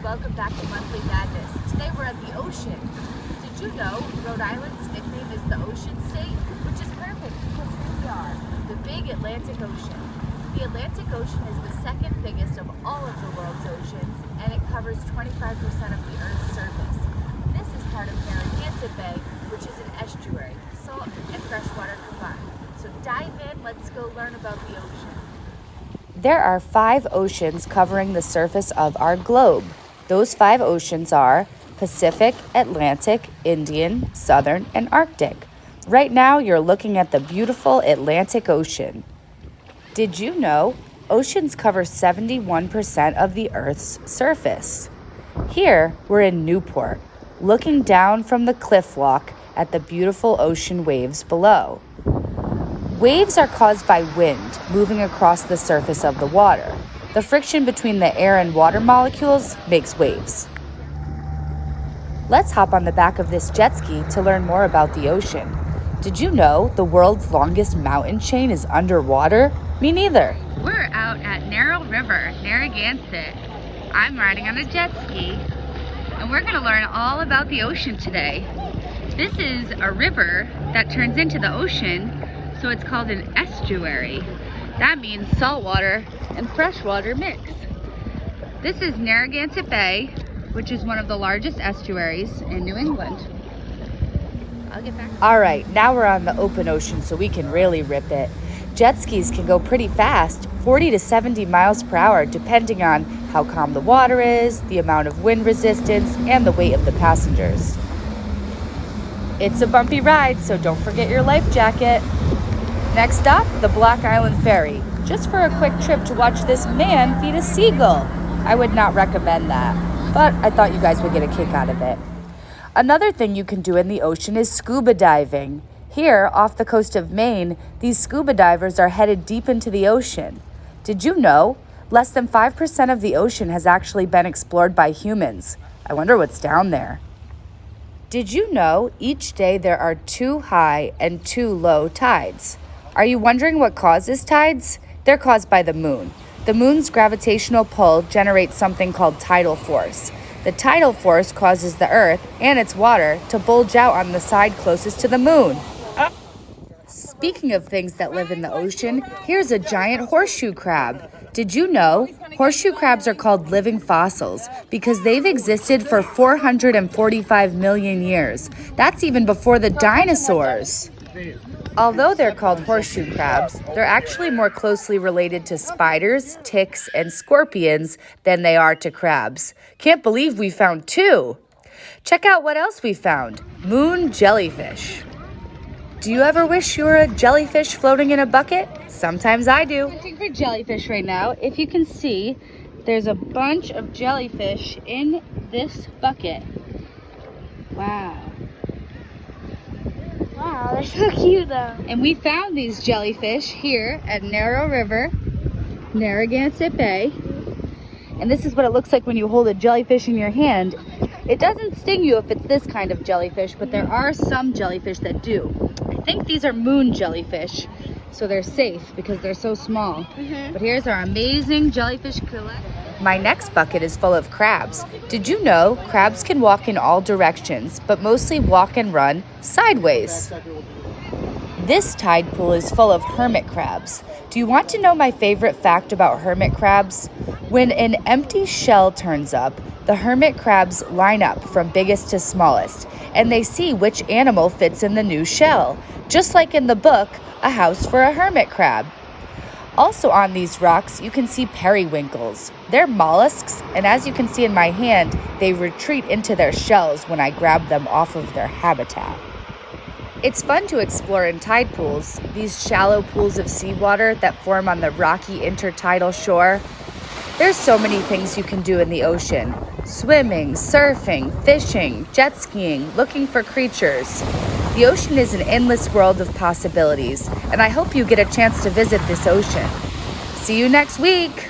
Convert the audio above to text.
welcome back to Monthly Madness. Today we're at the ocean. Did you know Rhode Island's nickname is the Ocean State? Which is perfect because here we are, the big Atlantic Ocean. The Atlantic Ocean is the second biggest of all of the world's oceans, and it covers 25% of the Earth's surface. This is part of Narragansett Bay, which is an estuary, salt and freshwater combined. So dive in, let's go learn about the ocean. There are 5 oceans covering the surface of our globe. Those 5 oceans are Pacific, Atlantic, Indian, Southern, and Arctic. Right now, you're looking at the beautiful Atlantic Ocean. Did you know oceans cover 71% of the Earth's surface? Here, we're in Newport, looking down from the cliff walk at the beautiful ocean waves below. Waves are caused by wind moving across the surface of the water. The friction between the air and water molecules makes waves. Let's hop on the back of this jet ski to learn more about the ocean. Did you know the world's longest mountain chain is underwater? Me neither. We're out at Narragansett. I'm riding on a jet ski, and we're gonna learn all about the ocean today. This is a river that turns into the ocean, so it's called an estuary. That means saltwater and freshwater mix. This is Narragansett Bay, which is one of the largest estuaries in New England. I'll get back. All right, now we're on the open ocean, so we can really rip it. Jet skis can go pretty fast, 40 to 70 miles per hour, depending on how calm the water is, the amount of wind resistance, and the weight of the passengers. It's a bumpy ride, so don't forget your life jacket. Next stop, the Block Island Ferry, just for a quick trip to watch this man feed a seagull. I would not recommend that, but I thought you guys would get a kick out of it. Another thing you can do in the ocean is scuba diving. Here, off the coast of Maine, these scuba divers are headed deep into the ocean. Did you know less than 5% of the ocean has actually been explored by humans? I wonder what's down there. Did you know each day there are 2 high and 2 low tides? Are you wondering what causes tides? They're caused by the moon. The moon's gravitational pull generates something called tidal force. The tidal force causes the Earth and its water to bulge out on the side closest to the moon. Speaking of things that live in the ocean, here's a giant horseshoe crab. Did you know horseshoe crabs are called living fossils because they've existed for 445 million years? That's even before the dinosaurs. Although they're called horseshoe crabs, they're actually more closely related to spiders, ticks, and scorpions than they are to crabs. Can't believe we found 2. Check out what else we found. Moon jellyfish. Do you ever wish you were a jellyfish floating in a bucket? Sometimes I do. Hunting for jellyfish right now. If you can see, there's a bunch of jellyfish in this bucket. Wow. Wow, they're so cute though. And we found these jellyfish here at Narragansett Bay. And this is what it looks like when you hold a jellyfish in your hand. It doesn't sting you if it's this kind of jellyfish, but there are some jellyfish that do. I think these are moon jellyfish, so they're safe because they're so small. But here's our amazing jellyfish collection. My next bucket is full of crabs. Did you know crabs can walk in all directions, but mostly walk and run sideways? This tide pool is full of hermit crabs. Do you want to know my favorite fact about hermit crabs? When an empty shell turns up, the hermit crabs line up from biggest to smallest, and they see which animal fits in the new shell, just like in the book, A House for a Hermit Crab. Also on these rocks, you can see periwinkles. They're mollusks, and as you can see in my hand, they retreat into their shells when I grab them off of their habitat. It's fun to explore in tide pools, these shallow pools of seawater that form on the rocky intertidal shore. There's so many things you can do in the ocean. Swimming, surfing, fishing, jet skiing, looking for creatures. The ocean is an endless world of possibilities, and I hope you get a chance to visit this ocean. See you next week!